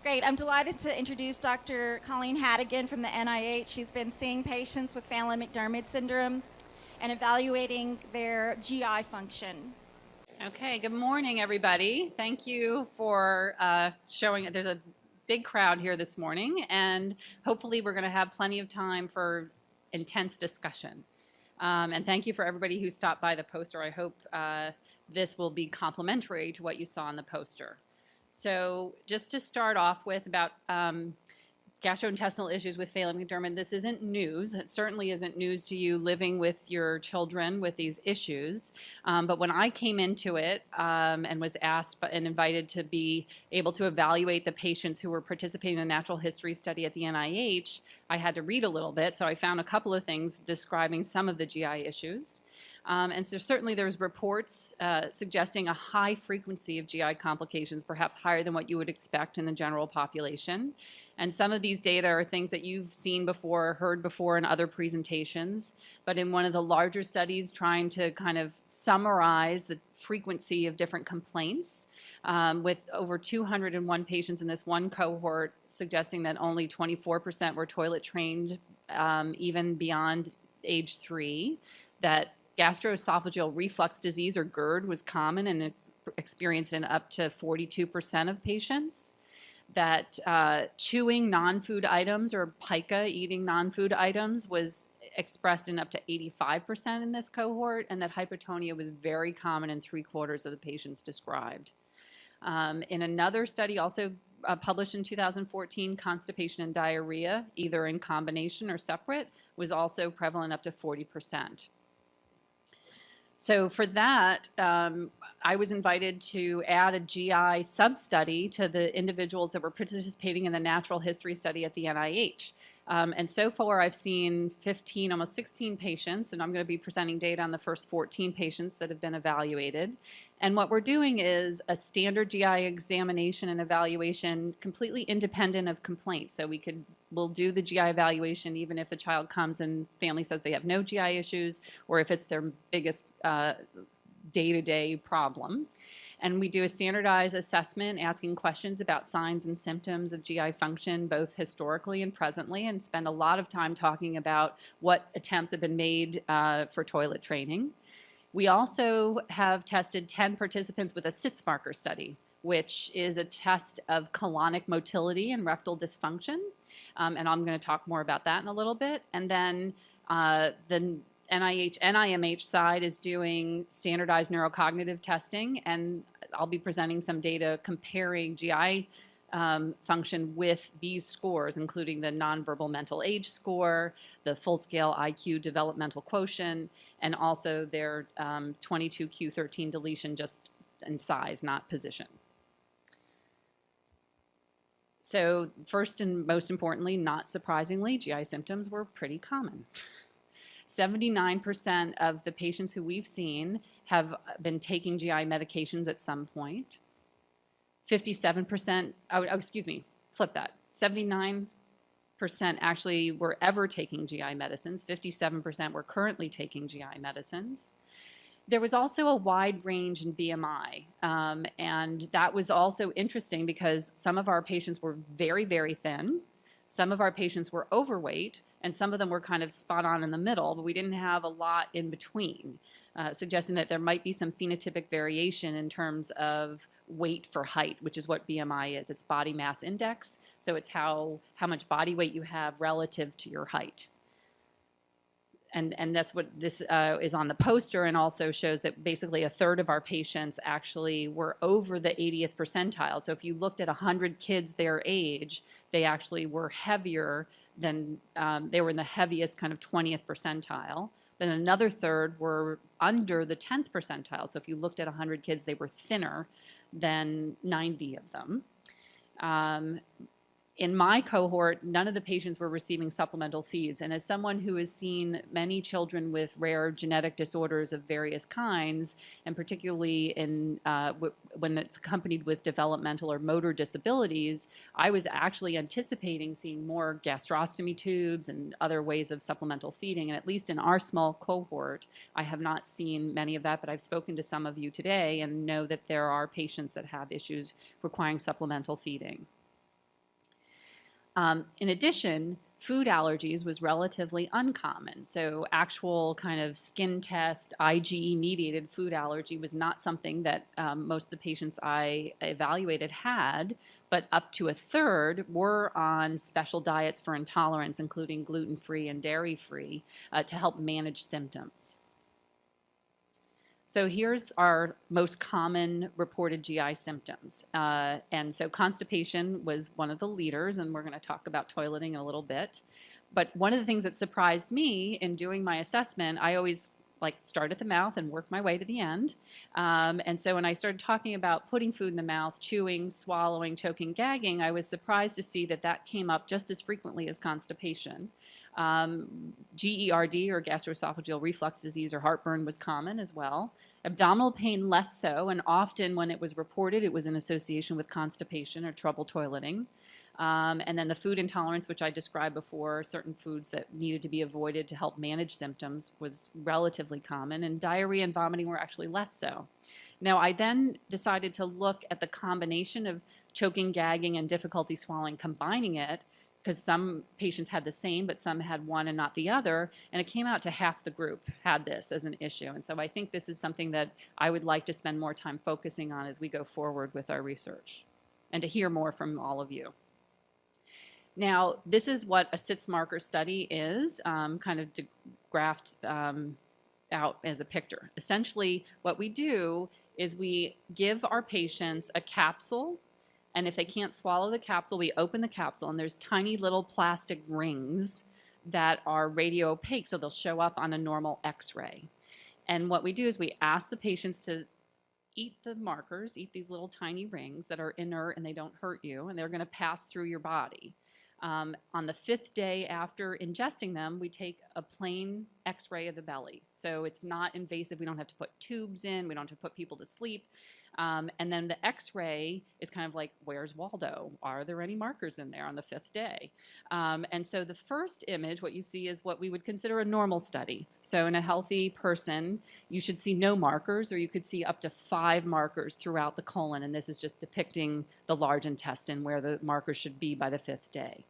Great. I'm delighted to introduce Dr. Colleen Haddigan from the NIH. She's been seeing patients with Phelan-McDermid syndrome and evaluating their GI function. Okay, good morning, everybody. Thank you for showing it. There's a big crowd here this morning, and hopefully we're going to have plenty of time for intense discussion. And thank you for everybody who stopped by the poster. I hope this will be complementary to what you saw in the poster. So just to start off with about gastrointestinal issues with Phelan-McDermid, this isn't news. It certainly isn't news to you living with your children with these issues. But when I came into it and was asked and invited to be able to evaluate the patients who were participating in the natural history study at the NIH, I had to read a little bit. So I found a couple of things describing some of the GI issues. And so certainly there's reports suggesting a high frequency of GI complications, perhaps higher than what you would expect in the general population. And some of these data are things that you've seen before, heard before in other presentations. But in one of the larger studies trying to kind of summarize the frequency of different complaints, with over 201 patients in this one cohort, suggesting that only 24% were toilet trained, even beyond age 3, that gastroesophageal reflux disease, or GERD, was common and it's experienced in up to 42% of patients. That chewing non-food items, or pica, eating non-food items, was expressed in up to 85% in this cohort, and that hypotonia was very common in 3/4 of the patients described. In another study also published in 2014, constipation and diarrhea, either in combination or separate, was also prevalent up to 40%. So for that, I was invited to add a GI sub-study to the individuals that were participating in the natural history study at the NIH. And so far, I've seen 15, almost 16 patients, and I'm going to be presenting data on the first 14 patients that have been evaluated. And what we're doing is a standard GI examination and evaluation completely independent of complaints. So we'll do the GI evaluation even if the child comes and family says they have no GI issues, or if it's their biggest day-to-day problem. And we do a standardized assessment asking questions about signs and symptoms of GI function, both historically and presently, and spend a lot of time talking about what attempts have been made for toilet training. We also have tested 10 participants with a SITS marker study, which is a test of colonic motility and rectal dysfunction. And I'm going to talk more about that in a little bit. And then the NIMH side is doing standardized neurocognitive testing, and I'll be presenting some data comparing GI function with these scores, including the nonverbal mental age score, the full-scale IQ developmental quotient, and also their 22q13 deletion, just in size, not position. So first and most importantly, not surprisingly, GI symptoms were pretty common. 79% of the patients who we've seen have been taking GI medications at some point. 57%, excuse me, flip that. 79% actually were ever taking GI medicines. 57% were currently taking GI medicines. There was also a wide range in BMI, and that was also interesting because some of our patients were very, very thin. Some of our patients were overweight, and some of them were kind of spot on in the middle, but we didn't have a lot in between, suggesting that there might be some phenotypic variation in terms of weight for height, which is what BMI is. It's body mass index, so it's how much body weight you have relative to your height. And that's what this is on the poster, and also shows that basically a third of our patients actually were over the 80th percentile. So if you looked at 100 kids their age, they actually were heavier than, they were in the heaviest kind of 20th percentile. Then another third were under the 10th percentile. So if you looked at 100 kids, they were thinner than 90 of them. In my cohort, none of the patients were receiving supplemental feeds. And as someone who has seen many children with rare genetic disorders of various kinds, and particularly in, when it's accompanied with developmental or motor disabilities, I was actually anticipating seeing more gastrostomy tubes and other ways of supplemental feeding. And at least in our small cohort, I have not seen many of that, but I've spoken to some of you today and know that there are patients that have issues requiring supplemental feeding. In addition, food allergies was relatively uncommon. So actual kind of skin test, IgE-mediated food allergy was not something that most of the patients I evaluated had, but up to a third were on special diets for intolerance, including gluten-free and dairy-free, to help manage symptoms. So here's our most common reported GI symptoms. And so constipation was one of the leaders, and we're going to talk about toileting in a little bit. But one of the things that surprised me in doing my assessment, I always start at the mouth and work my way to the end. And so when I started talking about putting food in the mouth, chewing, swallowing, choking, gagging, I was surprised to see that that came up just as frequently as constipation. GERD, or gastroesophageal reflux disease, or heartburn, was common as well. Abdominal pain less so, and often when it was reported, it was in association with constipation or trouble toileting. And then the food intolerance, which I described before, certain foods that needed to be avoided to help manage symptoms, was relatively common, and diarrhea and vomiting were actually less so. Now, I then decided to look at the combination of choking, gagging, and difficulty swallowing, combining it, because some patients had the same, but some had one and not the other, and it came out to half the group had this as an issue. And so I think this is something that I would like to spend more time focusing on as we go forward with our research, and to hear more from all of you. Now, this is what a SITS marker study is, kind of graphed out as a picture. Essentially, what we do is we give our patients a capsule, and if they can't swallow the capsule, we open the capsule, and there's tiny little plastic rings that are radio opaque, so they'll show up on a normal X-ray. And what we do is we ask the patients to eat the markers, eat these little tiny rings that are inert and they don't hurt you, and they're going to pass through your body. On the 5th day after ingesting them, we take a plain X-ray of the belly. So it's not invasive. We don't have to put tubes in. We don't have to put people to sleep. And then the X-ray is kind of like, where's Waldo? Are there any markers in there on the 5th day? And so the first image, what you see is what we would consider a normal study. So in a healthy person, you should see no markers, or you could see up to 5 markers throughout the colon. And this is just depicting the large intestine where the markers should be by the 5th day.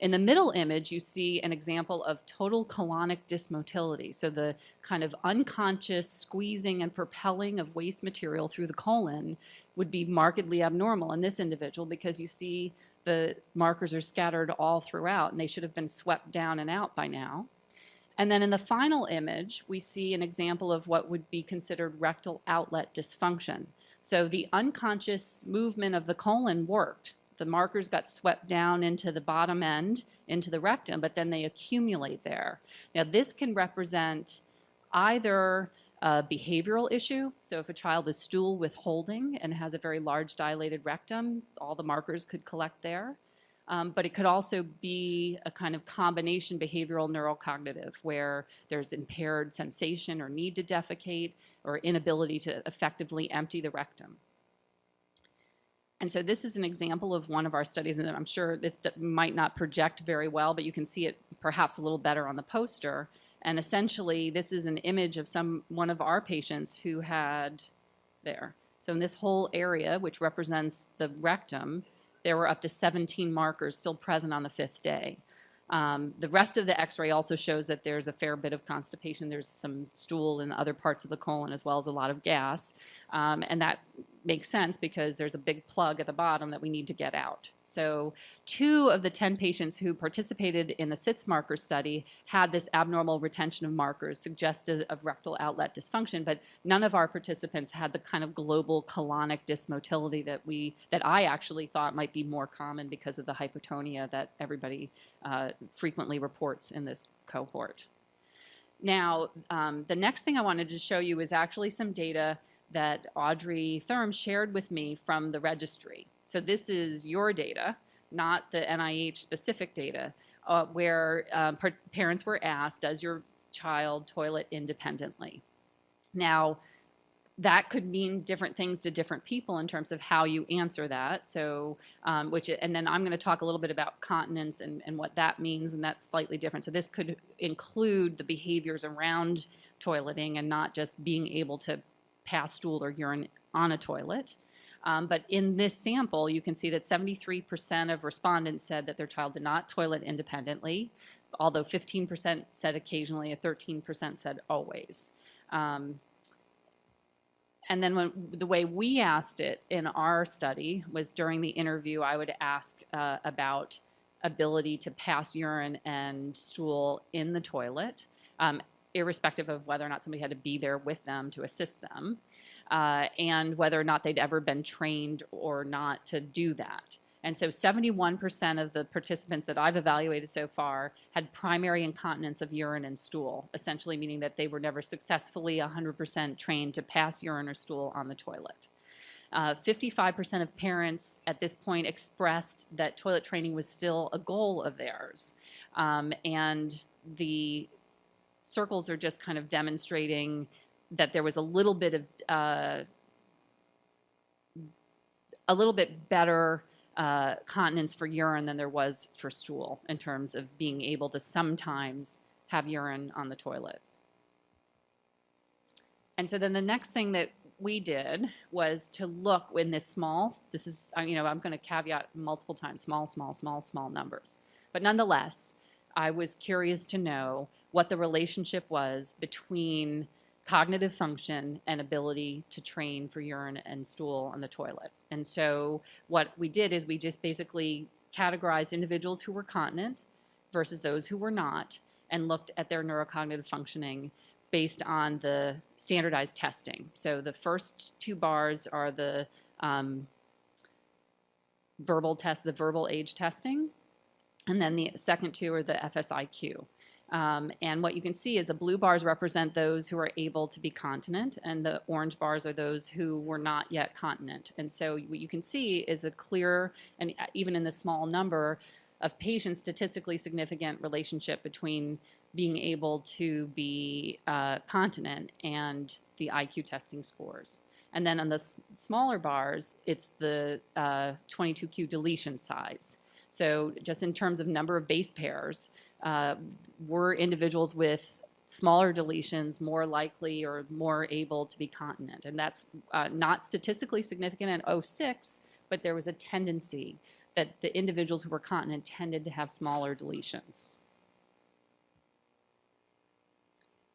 In the middle image, you see an example of total colonic dysmotility. So the kind of unconscious squeezing and propelling of waste material through the colon would be markedly abnormal in this individual, because you see the markers are scattered all throughout, and they should have been swept down and out by now. And then in the final image, we see an example of what would be considered rectal outlet dysfunction. So the unconscious movement of the colon worked. The markers got swept down into the bottom end, into the rectum, but then they accumulate there. Now, this can represent either a behavioral issue. So if a child is stool withholding and has a very large dilated rectum, all the markers could collect there. But it could also be a kind of combination behavioral neurocognitive, where there's impaired sensation or need to defecate or inability to effectively empty the rectum. And so this is an example of one of our studies, and I'm sure this might not project very well, but you can see it perhaps a little better on the poster. And essentially, this is an image of one of our patients who had there. So in this whole area, which represents the rectum, there were up to 17 markers still present on the 5th day. The rest of the X-ray also shows that there's a fair bit of constipation. There's some stool in other parts of the colon, as well as a lot of gas. And that makes sense because there's a big plug at the bottom that we need to get out. So 2 of the 10 patients who participated in the SITS marker study had this abnormal retention of markers suggestive of rectal outlet dysfunction, but none of our participants had the kind of global colonic dysmotility that I actually thought might be more common because of the hypotonia that everybody frequently reports in this cohort. Now, the next thing I wanted to show you is actually some data that Audrey Thurm shared with me from the registry. So this is your data, not the NIH specific data, where parents were asked, does your child toilet independently? Now, that could mean different things to different people in terms of how you answer that. So, and then I'm going to talk a little bit about continence and what that means, and that's slightly different. So this could include the behaviors around toileting and not just being able to pass stool or urine on a toilet. But in this sample, you can see that 73% of respondents said that their child did not toilet independently, although 15% said occasionally, and 13% said always. And then the way we asked it in our study was during the interview, I would ask about ability to pass urine and stool in the toilet, irrespective of whether or not somebody had to be there with them to assist them, and whether or not they'd ever been trained or not to do that. And so 71% of the participants that I've evaluated so far had primary incontinence of urine and stool, essentially meaning that they were never successfully 100% trained to pass urine or stool on the toilet. 55% of parents at this point expressed that toilet training was still a goal of theirs. And the circles are just kind of demonstrating that there was a little bit better continence for urine than there was for stool in terms of being able to sometimes have urine on the toilet. And so then the next thing that we did was to look in this is, I'm going to caveat multiple times, small numbers. But nonetheless, I was curious to know what the relationship was between cognitive function and ability to train for urine and stool on the toilet. And so what we did is we just basically categorized individuals who were continent versus those who were not and looked at their neurocognitive functioning based on the standardized testing. So the first two bars are the verbal test, the verbal age testing, and then the second two are the FSIQ. And what you can see is the blue bars represent those who are able to be continent, and the orange bars are those who were not yet continent. And so what you can see is a clear, and even in the small number of patients, statistically significant relationship between being able to be continent and the IQ testing scores. And then on the smaller bars, it's the 22q deletion size. So just in terms of number of base pairs, were individuals with smaller deletions more likely or more able to be continent? And that's not statistically significant in 06, but there was a tendency that the individuals who were continent tended to have smaller deletions.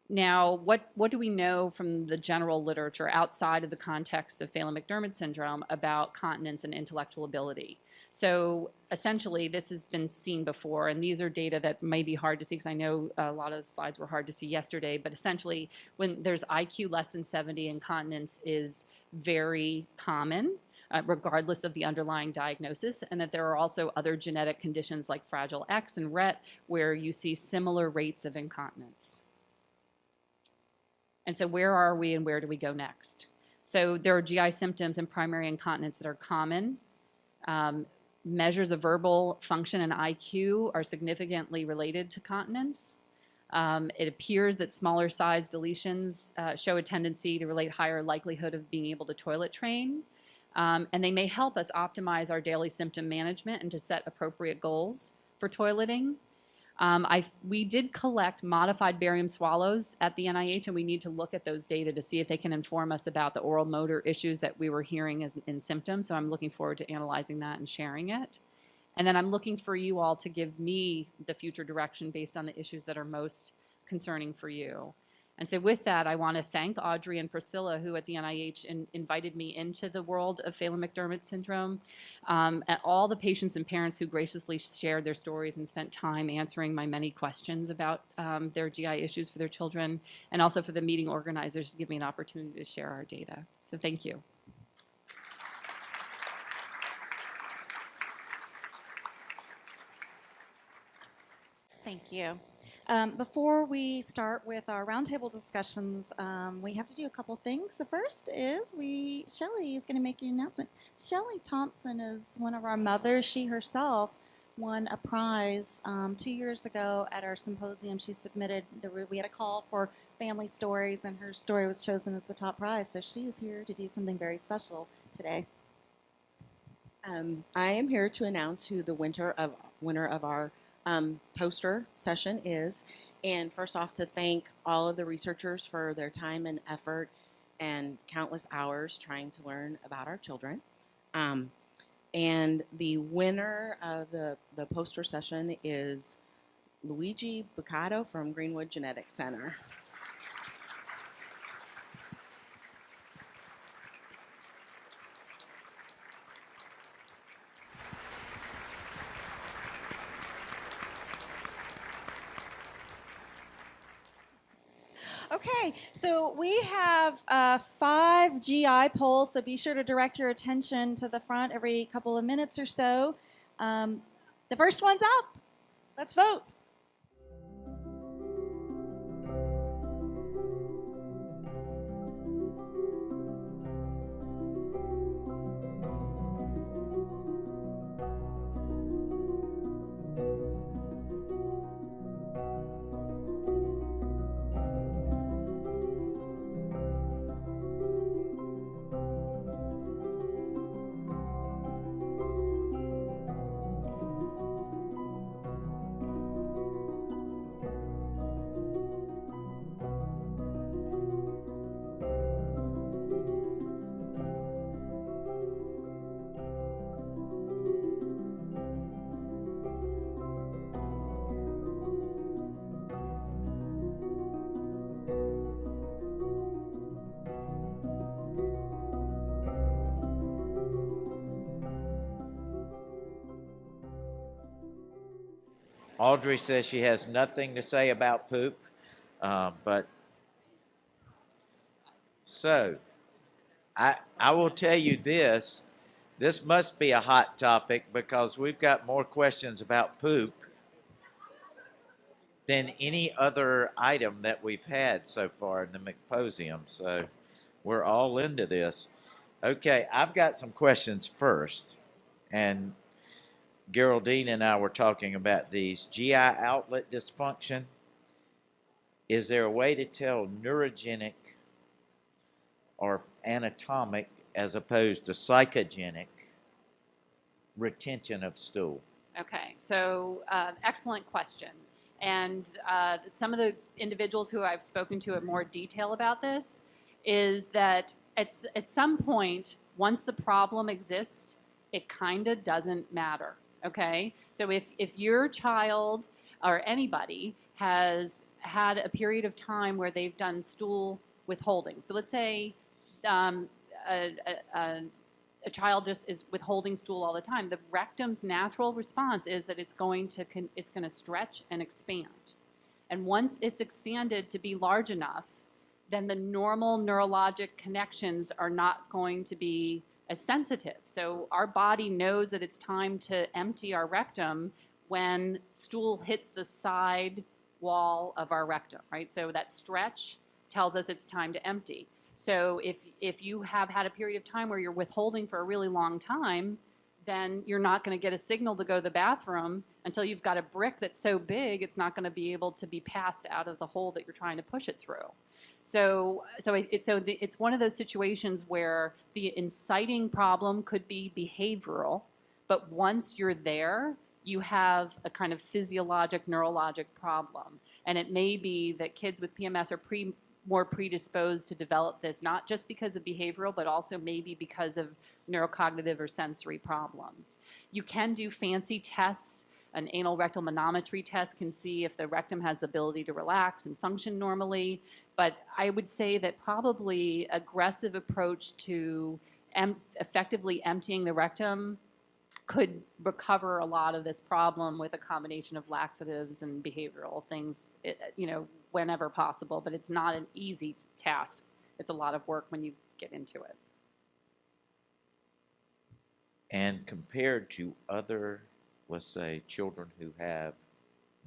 Now, what do we know from the general literature outside of the context of Phelan-McDermid syndrome about continence and intellectual ability? So essentially, this has been seen before, and these are data that may be hard to see because I know a lot of the slides were hard to see yesterday, but essentially, when there's IQ less than 70, incontinence is very common, regardless of the underlying diagnosis, and that there are also other genetic conditions like Fragile X and Rett where you see similar rates of incontinence. And so where are we and where do we go next? So there are GI symptoms and primary incontinence that are common. Measures of verbal function and IQ are significantly related to continence. It appears that smaller size deletions show a tendency to relate higher likelihood of being able to toilet train. And they may help us optimize our daily symptom management and to set appropriate goals for toileting. We did collect modified barium swallows at the NIH, and we need to look at those data to see if they can inform us about the oral motor issues that we were hearing in symptoms. So I'm looking forward to analyzing that and sharing it. And then I'm looking for you all to give me the future direction based on the issues that are most concerning for you. And so with that, I want to thank Audrey and Priscilla, who at the NIH invited me into the world of Phelan-McDermid syndrome, and all the patients and parents who graciously shared their stories and spent time answering my many questions about their GI issues for their children, and also for the meeting organizers to give me an opportunity to share our data. So thank you. Thank you. Before we start with our roundtable discussions, we have to do a couple things. The first is Shelley is going to make an announcement. Shelley Thompson is one of our mothers. She herself won a prize 2 years ago at our symposium. She submitted, we had a call for family stories, and her story was chosen as the top prize. So she is here to do something very special today. I am here to announce who the winner of our poster session is, and first off to thank all of the researchers for their time and effort and countless hours trying to learn about our children. And the winner of the poster session is Luigi Bucato from Greenwood Genetic Center. Okay, so we have 5 GI polls, so be sure to direct your attention to the front every couple of minutes or so. The first one's up. Let's vote. Audrey says she has nothing to say about poop, but so I will tell you this. This must be a hot topic because we've got more questions about poop than any other item that we've had so far in the McPosium. So we're all into this. Okay, I've got some questions first. And Geraldine and I were talking about these. GI outlet dysfunction. Is there a way to tell neurogenic or anatomic as opposed to psychogenic retention of stool? Okay, so excellent question. And some of the individuals who I've spoken to in more detail about this is that at some point, once the problem exists, it kind of doesn't matter, okay? So if your child or anybody has had a period of time where they've done stool withholding, so let's say a child just is withholding stool all the time, the rectum's natural response is that it's going to stretch and expand. And once it's expanded to be large enough, then the normal neurologic connections are not going to be as sensitive. So our body knows that it's time to empty our rectum when stool hits the side wall of our rectum, right? So that stretch tells us it's time to empty. So if you have had a period of time where you're withholding for a really long time, then you're not going to get a signal to go to the bathroom until you've got a brick that's so big it's not going to be able to be passed out of the hole that you're trying to push it through. So it's one of those situations where the inciting problem could be behavioral, but once you're there, you have a kind of physiologic, neurologic problem. And it may be that kids with PMS are more predisposed to develop this, not just because of behavioral, but also maybe because of neurocognitive or sensory problems. You can do fancy tests. An anal rectal manometry test can see if the rectum has the ability to relax and function normally. But I would say that probably aggressive approach to effectively emptying the rectum could recover a lot of this problem with a combination of laxatives and behavioral things, whenever possible. But it's not an easy task. It's a lot of work when you get into it. And compared to other, let's say, children who have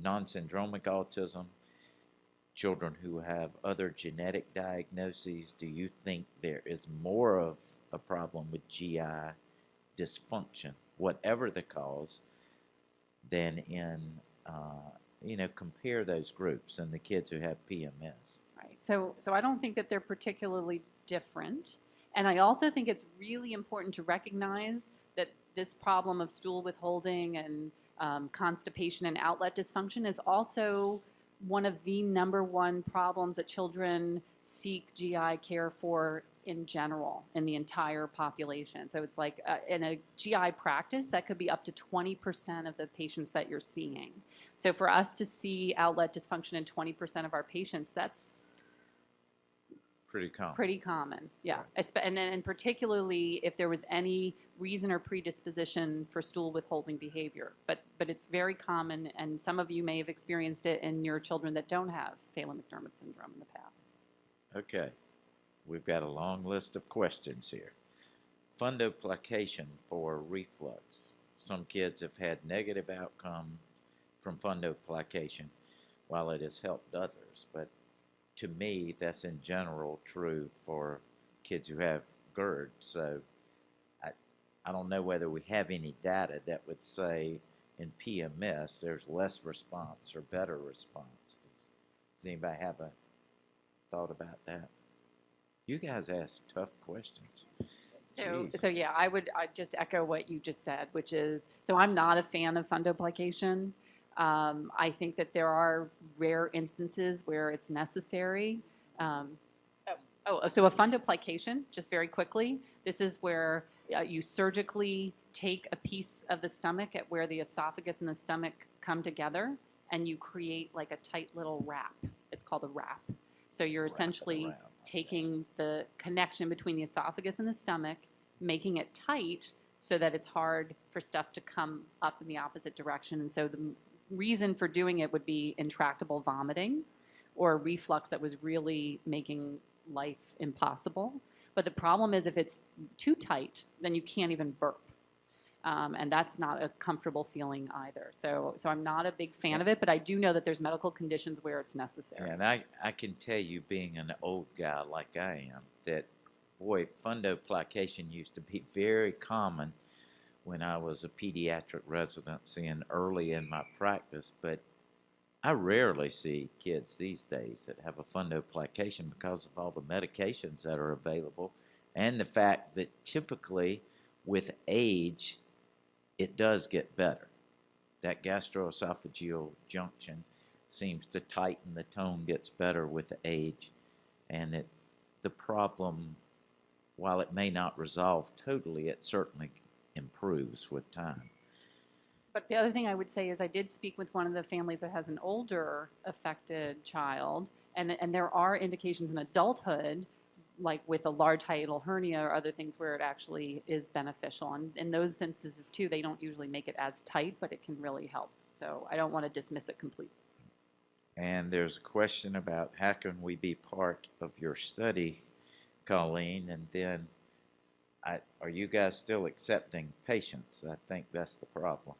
non-syndromic autism, children who have other genetic diagnoses, do you think there is more of a problem with GI dysfunction, whatever the cause, than in, compare those groups and the kids who have PMS? Right. So I don't think that they're particularly different. And I also think it's really important to recognize that this problem of stool withholding and constipation and outlet dysfunction is also one of the number one problems that children seek GI care for in general in the entire population. So it's like in a GI practice, that could be up to 20% of the patients that you're seeing. So for us to see outlet dysfunction in 20% of our patients, that's Pretty common. pretty common, yeah. And particularly if there was any reason or predisposition for stool withholding behavior. But it's very common, and some of you may have experienced it in your children that don't have Phelan-McDermid syndrome in the past. Okay, we've got a long list of questions here. Fundoplication for reflux. Some kids have had negative outcome from fundoplication, while it has helped others. But to me, that's in general true for kids who have GERD. So I don't know whether we have any data that would say in PMS there's less response or better response. Does anybody have a thought about that? You guys ask tough questions. So yeah, I'd just echo what you just said, which is, so I'm not a fan of fundoplication. I think that there are rare instances where it's necessary. So a fundoplication, just very quickly, this is where you surgically take a piece of the stomach at where the esophagus and the stomach come together, and you create like a tight little wrap. It's called a wrap. So you're essentially taking the connection between the esophagus and the stomach, making it tight so that it's hard for stuff to come up in the opposite direction. And so the reason for doing it would be intractable vomiting or reflux that was really making life impossible. But the problem is if it's too tight, then you can't even burp. And that's not a comfortable feeling either. So I'm not a big fan of it, but I do know that there's medical conditions where it's necessary. And I can tell you, being an old guy like I am, that, boy, fundoplication used to be very common when I was a pediatric residency and early in my practice, but I rarely see kids these days that have a fundoplication because of all the medications that are available and the fact that typically with age it does get better. That gastroesophageal junction seems to tighten, the tone gets better with age, and that the problem, while it may not resolve totally, it certainly improves with time. But the other thing I would say is I did speak with one of the families that has an older affected child, and there are indications in adulthood, like with a large hiatal hernia or other things, where it actually is beneficial. And in those instances too, they don't usually make it as tight, but it can really help. So I don't want to dismiss it completely. And there's a question about how can we be part of your study, Colleen, and then are you guys still accepting patients? I think that's the problem.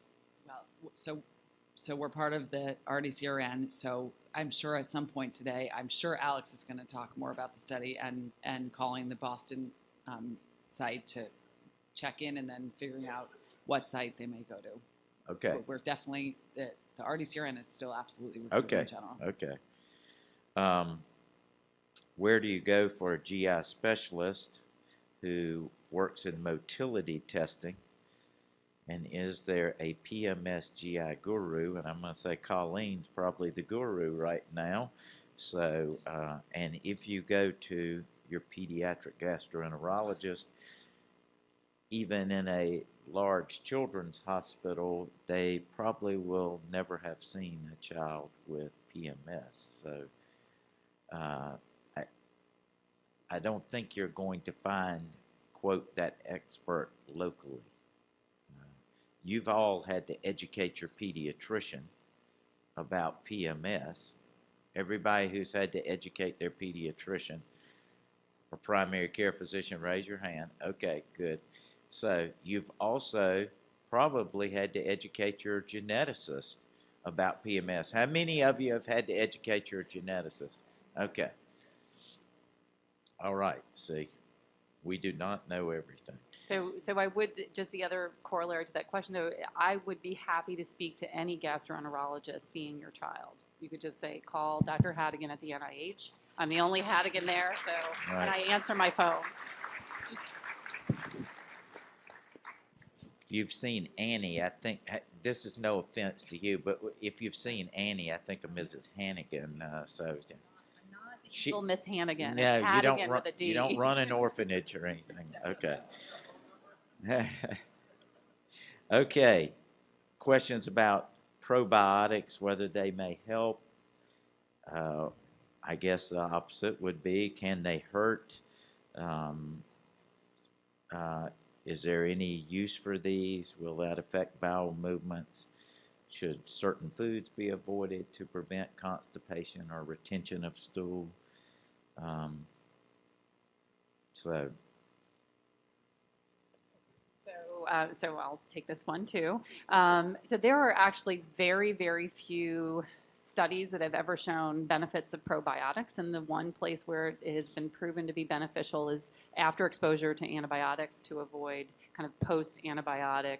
Well, so we're part of the RDCRN, so I'm sure at some point today, I'm sure Alex is going to talk more about the study and calling the Boston site to check in and then figuring out what site they may go to. Okay. But we're definitely, the RDCRN is still absolutely recruiting in general. Okay. Where do you go for a GI specialist who works in motility testing? And is there a PMS GI guru? And I'm going to say Colleen's probably the guru right now. So, and if you go to your pediatric gastroenterologist, even in a large children's hospital, they probably will never have seen a child with PMS. So, I don't think you're going to find, quote, that expert locally. You've all had to educate your pediatrician about PMS. Everybody who's had to educate their pediatrician or primary care physician, raise your hand. Okay, good. So you've also probably had to educate your geneticist about PMS. How many of you have had to educate your geneticist? Okay. All right, see, we do not know everything. So I would, just the other corollary to that question though, I would be happy to speak to any gastroenterologist seeing your child. You could just say, call Dr. Hadigan at the NIH. I'm the only Hadigan there, so, Right. And I answer my phone. If you've seen Annie, I think, this is no offense to you, but if you've seen Annie, I think of Mrs. Hannigan, so. I'm not a Little Miss Hannigan. No, It's Hannigan with a D. you don't run an orphanage or anything. Okay. Okay. Questions about probiotics, whether they may help. I guess the opposite would be, can they hurt? Is there any use for these? Will that affect bowel movements? Should certain foods be avoided to prevent constipation or retention of stool? So So I'll take this one too. So there are actually very, very few studies that have ever shown benefits of probiotics, and the one place where it has been proven to be beneficial is after exposure to antibiotics to avoid kind of post-antibiotic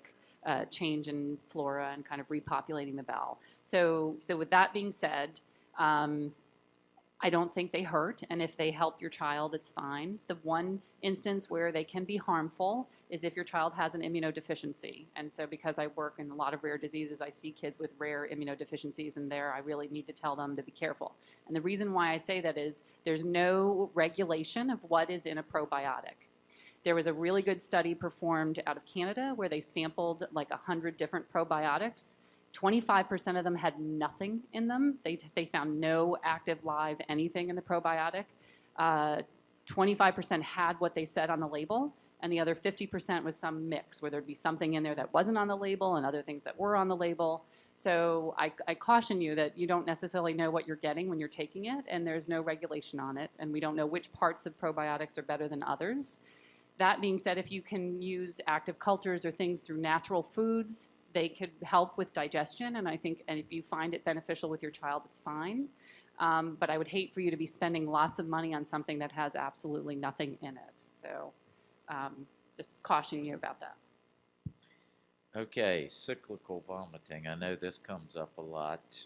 change in flora and kind of repopulating the bowel. So with that being said, I don't think they hurt, and if they help your child, it's fine. The one instance where they can be harmful is if your child has an immunodeficiency. And so because I work in a lot of rare diseases, I see kids with rare immunodeficiencies, and there I really need to tell them to be careful. And the reason why I say that is there's no regulation of what is in a probiotic. There was a really good study performed out of Canada where they sampled like 100 different probiotics. 25% of them had nothing in them. They found no active live anything in the probiotic. 25% had what they said on the label, and the other 50% was some mix where there'd be something in there that wasn't on the label and other things that were on the label. So I caution you that you don't necessarily know what you're getting when you're taking it, and there's no regulation on it, and we don't know which parts of probiotics are better than others. That being said, if you can use active cultures or things through natural foods, they could help with digestion, and if you find it beneficial with your child, it's fine. But I would hate for you to be spending lots of money on something that has absolutely nothing in it. So just cautioning you about that. okay, cyclical vomiting. I know this comes up a lot.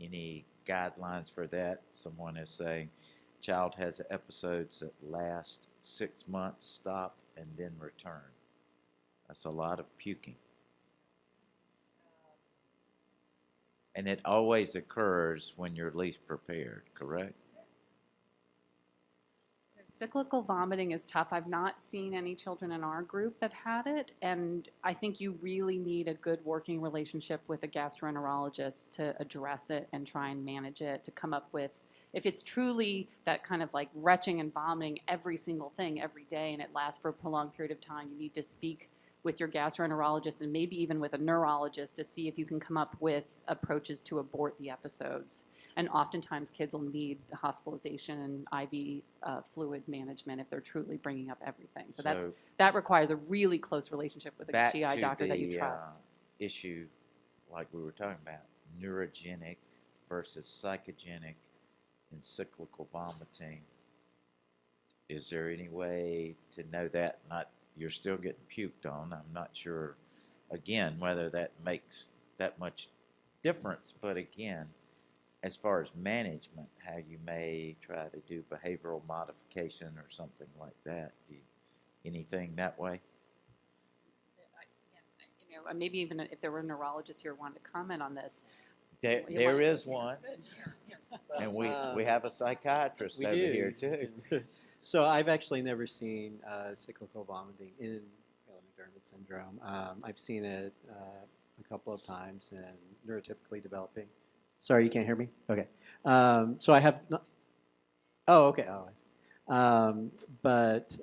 Any guidelines for that? Someone is saying child has episodes that last 6 months, stop, and then return. That's a lot of puking. And it always occurs when you're least prepared, correct? So cyclical vomiting is tough. I've not seen any children in our group that had it, and I think you really need a good working relationship with a gastroenterologist to address it and try and manage it, to come up with, if it's truly that kind of like retching and vomiting every single thing every day and it lasts for a prolonged period of time, you need to speak with your gastroenterologist and maybe even with a neurologist to see if you can come up with approaches to abort the episodes. And oftentimes kids will need hospitalization and IV fluid management if they're truly bringing up everything. So that requires a really close relationship with a back GI to doctor that you the, trust. Issue like we were talking about, neurogenic versus psychogenic and cyclical vomiting. Is there any way to know that? You're still getting puked on. I'm not sure, again, whether that makes that much difference. But again, as far as management, how you may try to do behavioral modification or something like that. Anything that way? Maybe even if there were a neurologist here who wanted to comment on this. There is one. And we have a psychiatrist over here too. So I've actually never seen cyclical vomiting in Phelan-McDermid syndrome. I've seen it a couple of times in neurotypically developing. Sorry, you can't hear me? Okay. So I have not. Oh, okay. Oh, I see. But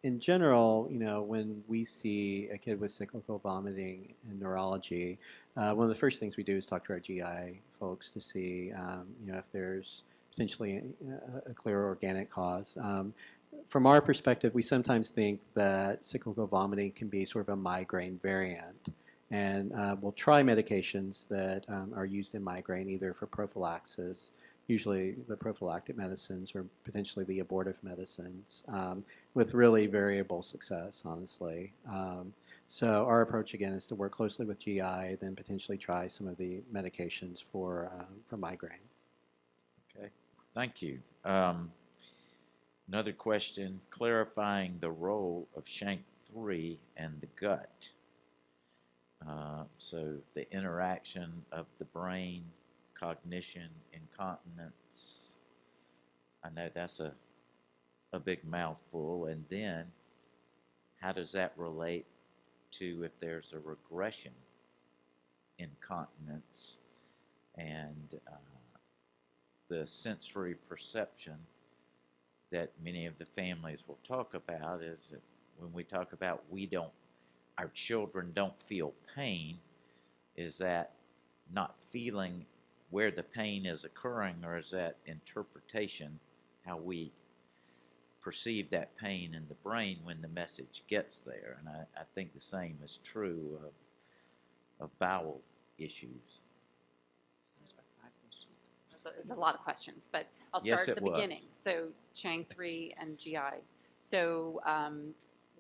in general, when we see a kid with cyclical vomiting in neurology, one of the first things we do is talk to our GI folks to see, if there's potentially a clear organic cause. From our perspective, we sometimes think that cyclical vomiting can be sort of a migraine variant. And we'll try medications that are used in migraine, either for prophylaxis, usually the prophylactic medicines, or potentially the abortive medicines, with really variable success, honestly. So our approach, again, is to work closely with GI, then potentially try some of the medications for migraine. Okay, thank you. Another question, clarifying the role of shank 3 and the gut. So the interaction of the brain cognition, incontinence. I know that's a big mouthful. And then how does that relate to if there's a regression in continence and the sensory perception that many of the families will talk about is that when we talk about our children don't feel pain, is that not feeling where the pain is occurring, or is that interpretation, how we perceive that pain in the brain when the message gets there? And I think the same is true of bowel issues. There's about 5 questions. It's a lot of questions, but I'll Yes, start at it the was. beginning. So Chang 3 and GI. So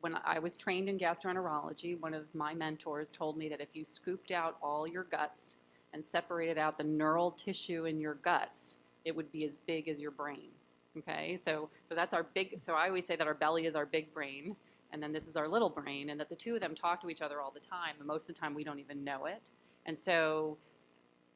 when I was trained in gastroenterology, one of my mentors told me that if you scooped out all your guts and separated out the neural tissue in your guts, it would be as big as your brain. Okay, so that's our big. So I always say that our belly is our big brain, and then this is our little brain, and that the two of them talk to each other all the time, and most of the time we don't even know it. And so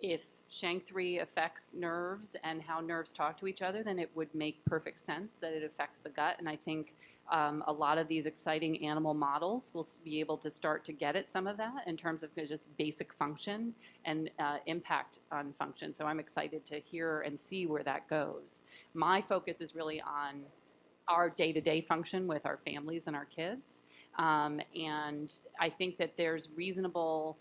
if Chang 3 affects nerves and how nerves talk to each other, then it would make perfect sense that it affects the gut. And I think a lot of these exciting animal models will be able to start to get at some of that in terms of just basic function and impact on function. So I'm excited to hear and see where that goes. My focus is really on our day-to-day function with our families and our kids. And I think that there's reasonable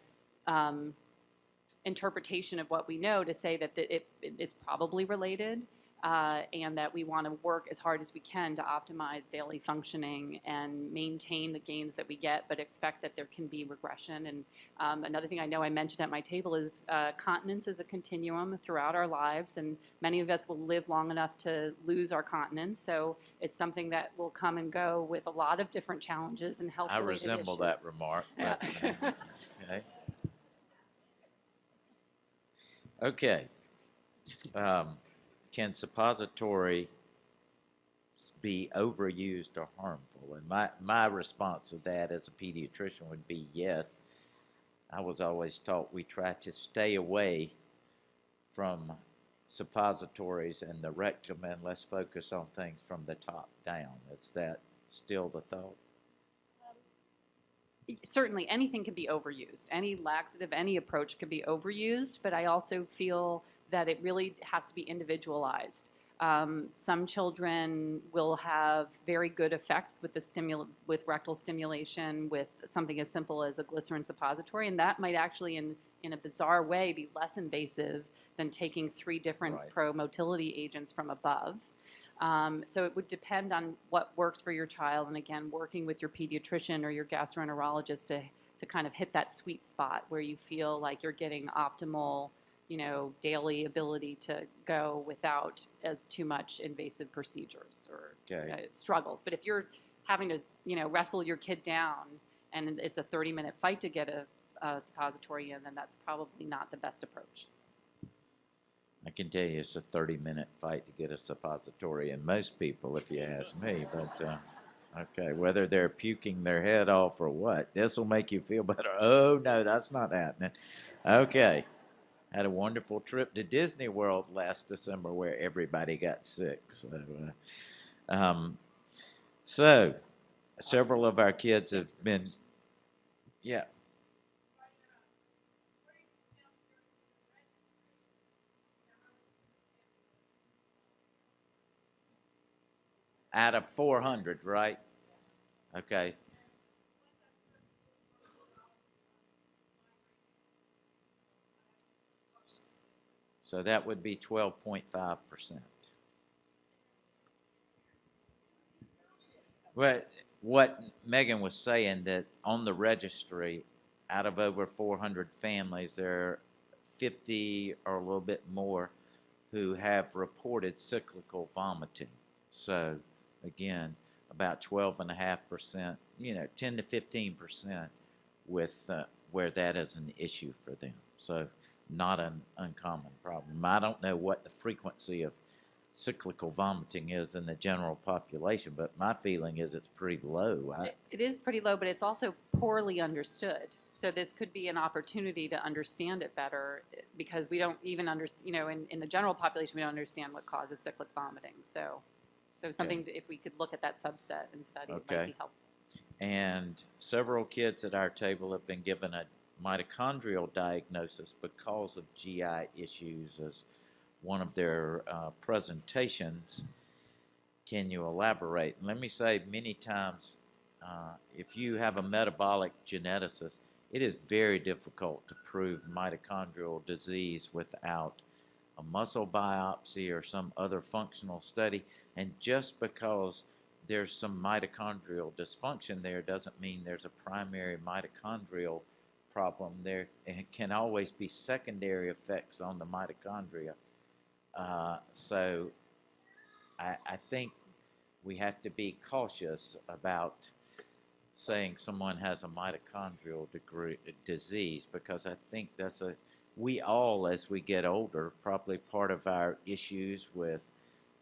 interpretation of what we know to say that it's probably related, and that we want to work as hard as we can to optimize daily functioning and maintain the gains that we get, but expect that there can be regression. And another thing I know I mentioned at my table is continence is a continuum throughout our lives, and many of us will live long enough to lose our continence. So it's something that will come and go with a lot of different challenges and health-related I resemble that issues. remark. Yeah. But, okay. Okay. Can suppository be overused or harmful? And my response to that as a pediatrician would be yes. I was always taught we try to stay away from suppositories and the rectum, and let's focus on things from the top down. Is that still the thought? Certainly anything can be overused. Any laxative, any approach could be overused, but I also feel that it really has to be individualized. Some children will have very good effects with with rectal stimulation with something as simple as a glycerin suppository, and that might actually, in a bizarre way, be less invasive than taking 3 different Right. pro-motility agents from above. So it would depend on what works for your child, and again, working with your pediatrician or your gastroenterologist to kind of hit that sweet spot where you feel like you're getting optimal, daily ability to go without as too much invasive procedures or Okay. struggles. But if you're having to, wrestle your kid down and it's a 30-minute fight to get a suppository in, then that's probably not the best approach. I can tell you it's a 30-minute fight to get a suppository in most people, if you ask me. But, okay, whether they're puking their head off or what, this will make you feel better. Oh, no, that's not happening. Okay. Had a wonderful trip to Disney World last December where everybody got sick. So several of our kids have been, yeah. Out of 400, right? Okay. So that would be 12.5%. What Megan was saying, that on the registry, out of over 400 families, there are 50 or a little bit more who have reported cyclical vomiting. So again, about 12.5%, 10 to 15% with where that is an issue for them. So not an uncommon problem. I don't know what the frequency of cyclical vomiting is in the general population, but my feeling is it's pretty low. It is pretty low, but it's also poorly understood. So this could be an opportunity to understand it better because we don't even understand, in the general population, we don't understand what causes cyclic vomiting. So something, if we could look at that subset and study, it might be helpful. And several kids at our table have been given a mitochondrial diagnosis because of GI issues as one of their presentations. Can you elaborate? Let me say, many times, if you have a metabolic geneticist, it is very difficult to prove mitochondrial disease without a muscle biopsy or some other functional study. And just because there's some mitochondrial dysfunction there doesn't mean there's a primary mitochondrial problem. There can always be secondary effects on the mitochondria. So I think we have to be cautious about saying someone has a mitochondrial disease, because I think we all, as we get older, probably part of our issues with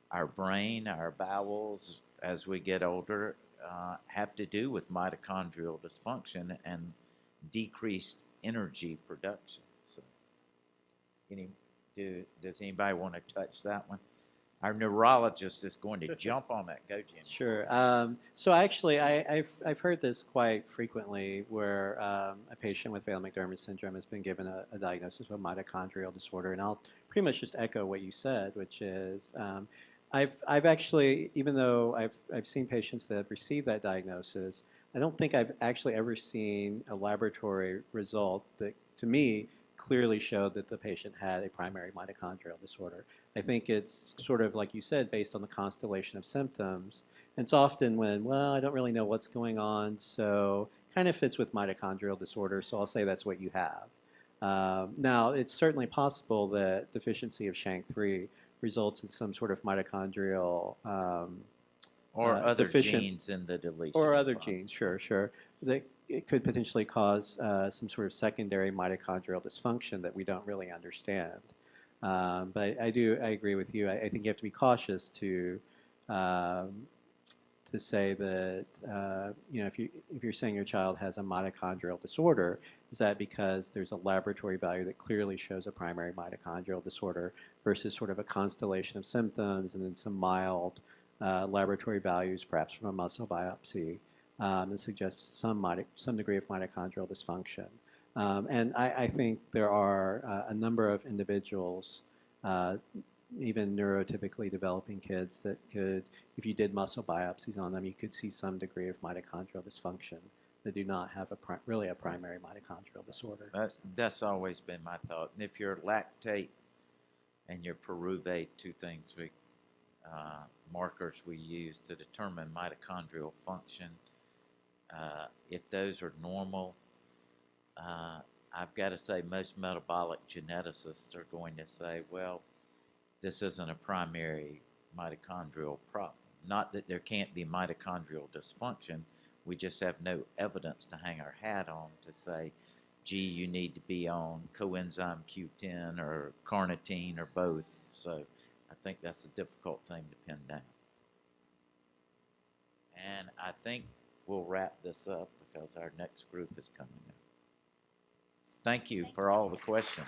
our brain, our bowels, as we get older, have to do with mitochondrial dysfunction and decreased energy production. So, does anybody want to touch that one? Our neurologist is going to jump on that. Go, Jim. Sure. So actually, I've heard this quite frequently, where a patient with Phelan-McDermid syndrome has been given a diagnosis of a mitochondrial disorder, and I'll pretty much just echo what you said, which is I've actually, even though I've seen patients that have received that diagnosis, I don't think I've actually ever seen a laboratory result that, to me, clearly showed that the patient had a primary mitochondrial disorder. I think it's sort of, like you said, based on the constellation of symptoms. And it's often when, well, I don't really know what's going on, so kind of fits with mitochondrial disorder, so I'll say that's what you have. Now, it's certainly possible that deficiency of SHANK3 results in some sort of mitochondrial or other deficient, genes in the deletion. or other genes, sure. That it could potentially cause some sort of secondary mitochondrial dysfunction that we don't really understand. But I agree with you. I think you have to be cautious to say that if you're saying your child has a mitochondrial disorder, is that because there's a laboratory value that clearly shows a primary mitochondrial disorder versus sort of a constellation of symptoms and then some mild laboratory values, perhaps from a muscle biopsy, that suggests some degree of mitochondrial dysfunction. And I think there are a number of individuals, even neurotypically developing kids, that could, if you did muscle biopsies on them, you could see some degree of mitochondrial dysfunction that do not have really a primary mitochondrial disorder. That's always been my thought. And if your lactate and your pyruvate, two things markers we use to determine mitochondrial function, if those are normal, I've got to say most metabolic geneticists are going to say, well, this isn't a primary mitochondrial problem. Not that there can't be mitochondrial dysfunction, we just have no evidence to hang our hat on to say, gee, you need to be on coenzyme Q10 or carnitine or both. So I think that's a difficult thing to pin down. And I think we'll wrap this up because our next group is coming up. Thank you for all the questions.